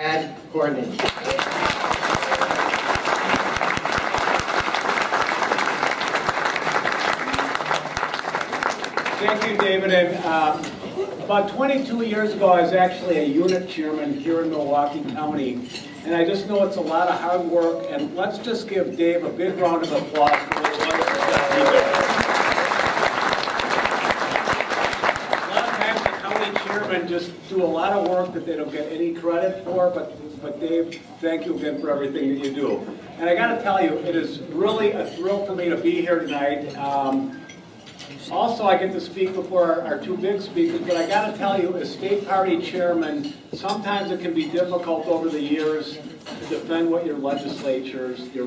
And Courtney. Thank you, David. And about 22 years ago, I was actually a unit chairman here in Milwaukee County. And I just know it's a lot of hard work. And let's just give Dave a big round of applause for the wonderful job he did. A lot of times the county chairmen just do a lot of work that they don't get any credit for. But Dave, thank you again for everything that you do. And I got to tell you, it is really a thrill for me to be here tonight. Also, I get to speak before our two big speakers, but I got to tell you, as state party chairman, sometimes it can be difficult over the years to defend what your legislators do.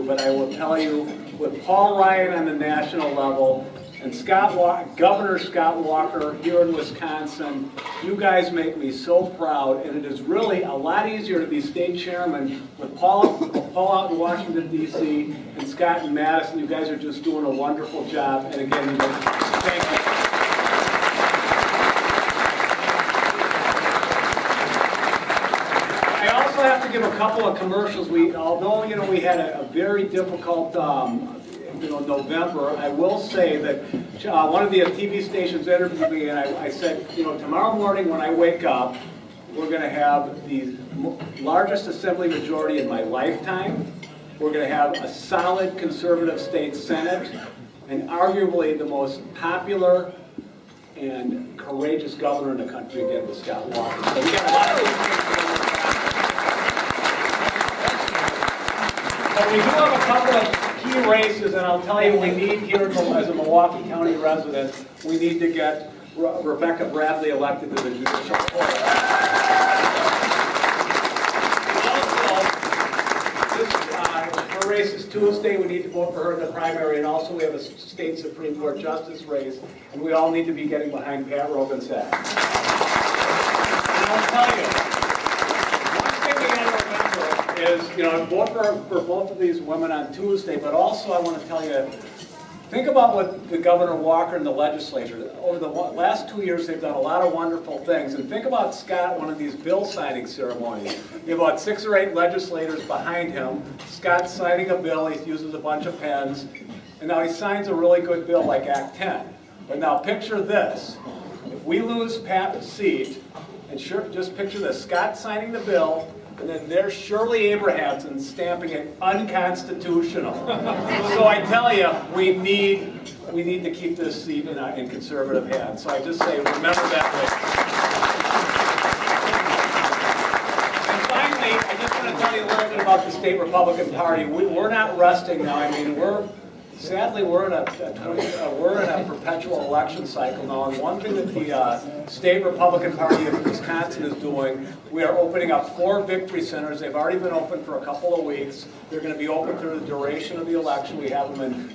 But I will tell you, with Paul Ryan on the national level and Governor Scott Walker here in Wisconsin, you guys make me so proud, and it is really a lot easier to be state chairman with Paul out in Washington, D.C., and Scott in Madison. You guys are just doing a wonderful job, and again, thank you. I also have to give a couple of commercials. Although we had a very difficult November, I will say that one of the TV stations interviewed me, and I said, tomorrow morning when I wake up, we're going to have the largest assembly majority in my lifetime. We're going to have a solid conservative state senate, and arguably the most popular and courageous governor in the country, again, with Scott Walker. So we got a lot of these things going on. But we do have a couple of key races, and I'll tell you, we need here as a Milwaukee County resident, we need to get Rebecca Bradley elected to the judicial court. Her race is Tuesday. We need to vote for her in the primary, and also we have a state Supreme Court justice race, and we all need to be getting behind Pat Rogansack. And I'll tell you, one thing we got to remember is, vote for both of these women on Tuesday, but also I want to tell you, think about what the Governor Walker and the legislature, over the last 2 years, they've done a lot of wonderful things. And think about Scott, one of these bill signing ceremonies. You have about 6 or 8 legislators behind him. Scott's signing a bill, he uses a bunch of pens, and now he signs a really good bill like Act 10. But now picture this. If we lose Pat's seat, and just picture this, Scott signing the bill, and then there's Shirley Abrahamson stamping it unconstitutional. So I tell you, we need to keep this seat in conservative hands. So I just say, remember that way. And finally, I just want to tell you a little bit about the state Republican Party. We're not resting now. I mean, sadly, we're in a perpetual election cycle now, and one thing that the state Republican Party of Wisconsin is doing, we are opening up 4 victory centers. They've already been open for a couple of weeks. They're going to be open through the duration of the election. We have them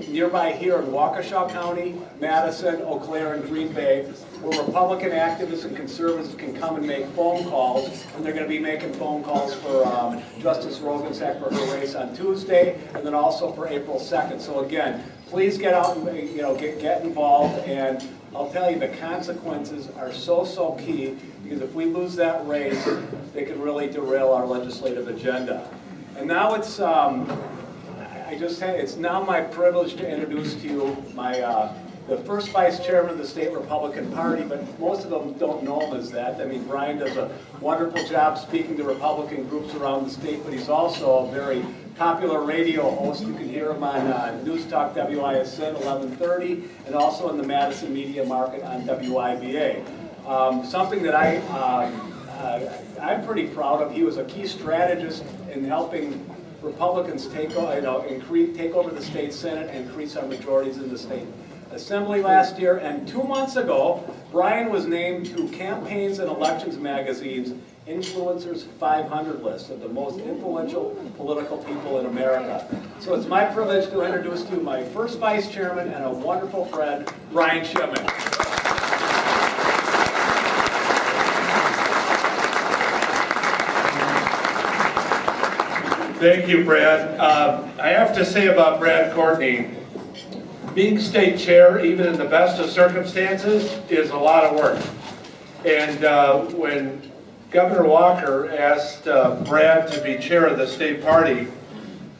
nearby here in Waukesha County, Madison, Eau Claire, and Green Bay, where Republican activists and conservatives can come and make phone calls, and they're going to be making phone calls for Justice Rogansack for her race on Tuesday, and then also for April 2nd. So again, please get out and get involved, and I'll tell you, the consequences are so key, because if we lose that race, they could really derail our legislative agenda. And now it's it's now my privilege to introduce to you the first vice chairman of the state Republican Party, but most of them don't know him as that. I mean, Brian does a wonderful job speaking to Republican groups around the state, but he's also a very popular radio host. You can hear him on News Talk WISN 1130, and also in the Madison media market on WIBA. Something that I'm pretty proud of. He was a key strategist in helping Republicans take over the state Senate and increase our majorities in the state Assembly last year. And 2 months ago, Brian was named to Campaigns and Elections Magazine's Influencers 500 list of the most influential political people in America. So it's my privilege to introduce to you my first vice chairman and a wonderful friend, Brian Schimming. Thank you, Brad. I have to say about Brad Courtney, being state chair, even in the best of circumstances, is a lot of work. And when Governor Walker asked Brad to be chair of the state party,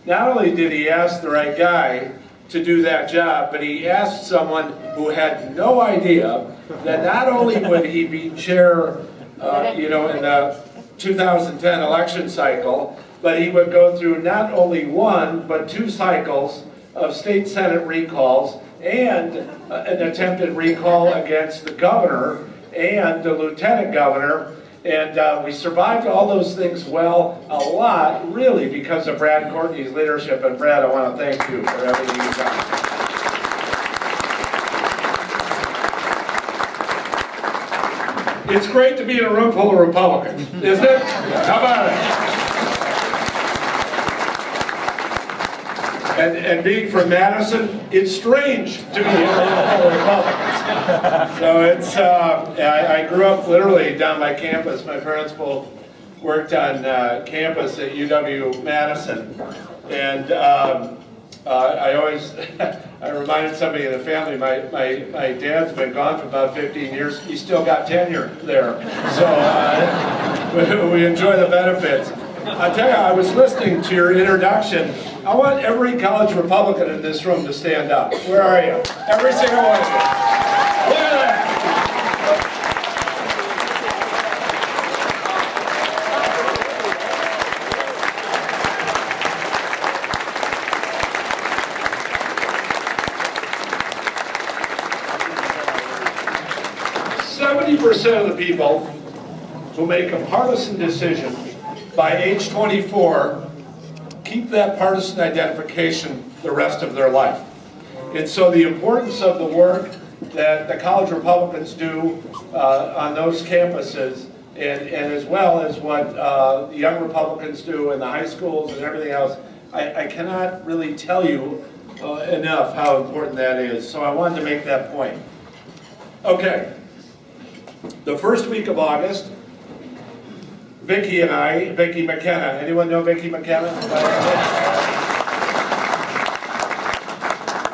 not only did he ask the right guy to do that job, but he asked someone who had no idea that not only would he be chair, in the 2010 election cycle, but he would go through not only one, but 2 cycles of state senate recalls and an attempted recall against the governor and the lieutenant governor. And we survived all those things well, a lot, really, because of Brad Courtney's leadership. And Brad, I want to thank you for everything you've done. It's great to be in a room full of Republicans, isn't it? How about it? And being from Madison, it's strange to be in a room full of Republicans. So it's, I grew up literally down my campus. My parents both worked on campus at UW-Madison. And I always, I reminded somebody in the family, my dad's been gone for about 15 years. He still got tenure there. So we enjoy the benefits. I'll tell you, I was listening to your introduction. I want every college Republican in this room to stand up. Where are you? Every single one of you. Look at that. 70% of the people who make a partisan decision by age 24 keep that partisan identification the rest of their life. And so the importance of the work that the college Republicans do on those campuses, and as well as what the young Republicans do in the high schools and everything else, I cannot really tell you enough how important that is. So I wanted to make that point. Okay. The first week of August, Vicki McKenna, anyone know Vicki McKenna?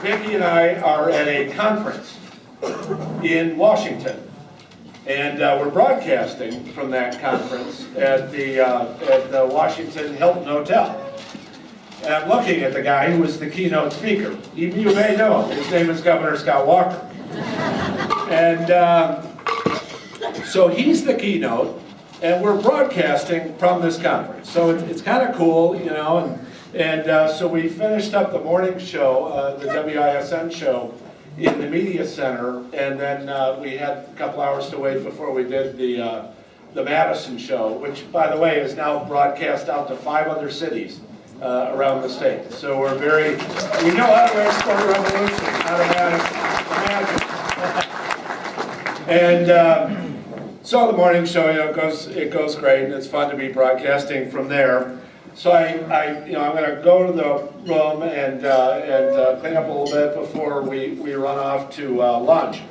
Vicki and I are at a conference in Washington, and we're broadcasting from that conference at the Washington Hilton Hotel. And I'm looking at the guy who was the keynote speaker. You may know him. His name is Governor Scott Walker. And so he's the keynote, and we're broadcasting from this conference. So it's kind of cool, and so we finished up the morning show, the WISN show, in the media center, and then we had a couple hours to wait before we did the Madison show, which, by the way, is now broadcast out to 5 other cities around the state. So we know how to export a revolution out of Madison. And so the morning show, it goes great, and it's fun to be broadcasting from there. So I'm going to go to the room and clean up a little bit before we run off to lunch.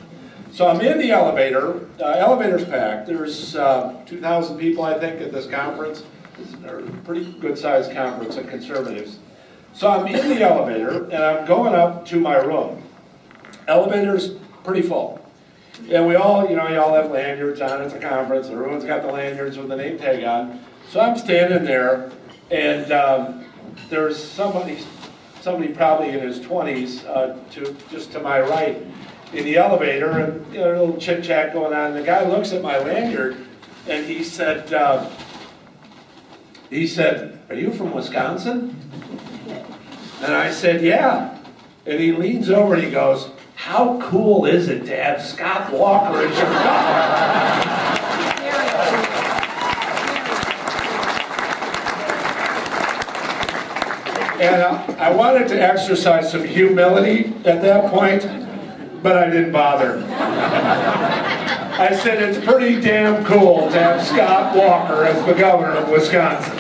So I'm in the elevator. Elevator's packed. There's 2,000 people, I think, at this conference. It's a pretty good-sized conference of conservatives. So I'm in the elevator, and I'm going up to my room. Elevator's pretty full. And we all, you all have lanyards on at the conference. Everyone's got the lanyards with the name tag on. So I'm standing there, and there's somebody probably in his 20s just to my right in the elevator, and a little chit chat going on. And the guy looks at my lanyard, and he said, "Are you from Wisconsin?" And I said, "Yeah." And he leans over and he goes, "How cool is it to have Scott Walker as your governor?" And I wanted to exercise some humility at that point, but I didn't bother. I said, "It's pretty damn cool to have Scott Walker as the governor of Wisconsin."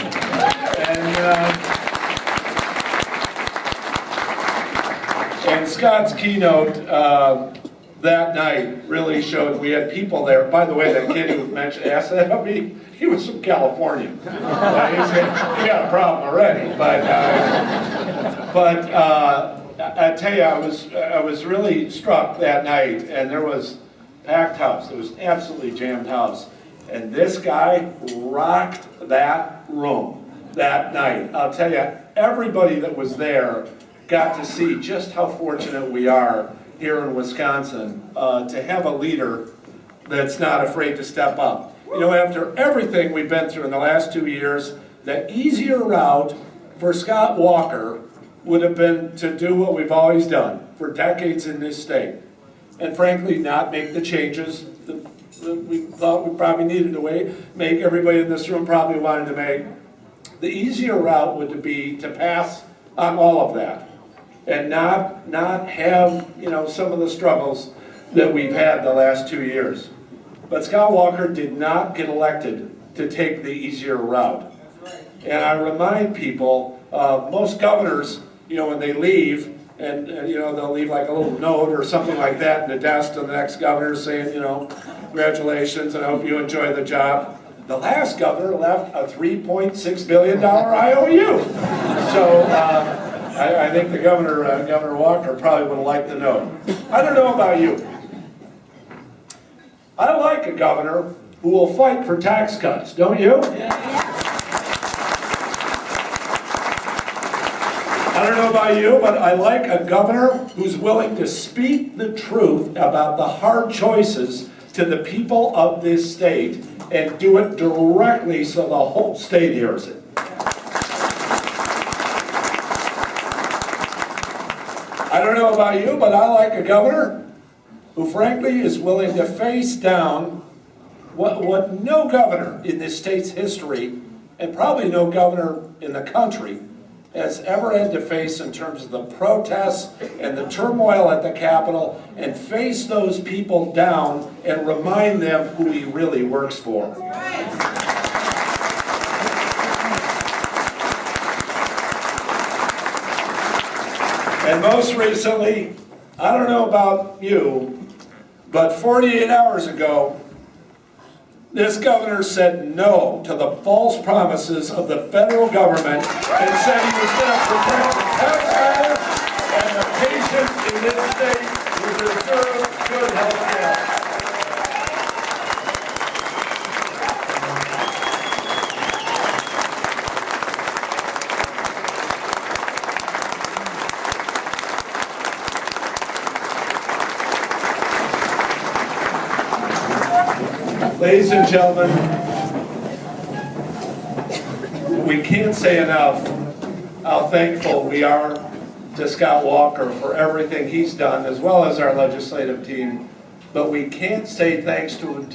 And Scott's keynote that night really showed we had people there. By the way, that kid who asked that of me, he was from California. He got a problem already. But I tell you, I was really struck that night, and there was packed house. It was absolutely jammed house. And this guy rocked that room that night. I'll tell you, everybody that was there got to see just how fortunate we are here in Wisconsin to have a leader that's not afraid to step up. You know, after everything we've been through in the last 2 years, the easier route for Scott Walker would have been to do what we've always done for decades in this state. And frankly, not make the changes that we thought we probably needed to make, everybody in this room probably wanted to make. The easier route would be to pass on all of that and not have, you know, some of the struggles that we've had the last 2 years. But Scott Walker did not get elected to take the easier route. And I remind people, most governors, you know, when they leave, and you know, they'll leave like a little note or something like that in the desk to the next governor saying, you know, congratulations and I hope you enjoy the job. The last governor left a $3.6 billion IOU. So I think the Governor Walker probably would have liked the note. I don't know about you. I like a governor who will fight for tax cuts, don't you? I don't know about you, but I like a governor who's willing to speak the truth about the hard choices to the people of this state and do it directly so the whole state hears it. I don't know about you, but I like a governor who frankly is willing to face down what no governor in this state's history, and probably no governor in the country, has ever had to face in terms of the protests and the turmoil at the Capitol, and face those people down and remind them who he really works for. And most recently, I don't know about you, but 48 hours ago, this governor said no to the false promises of the federal government and said he was going to protect the taxpayers and the patients in this state who deserve good health care. Ladies and gentlemen, we can't say enough how thankful we are to Scott Walker for everything he's done, as well as our legislative team. But we can't say thanks to him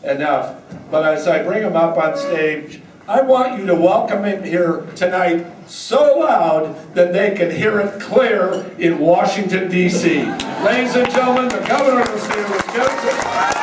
enough. But as I bring him up on stage, I want you to welcome him here tonight so loud that they can hear it clear in Washington, D.C. Ladies and gentlemen, the governor of the state of Wisconsin.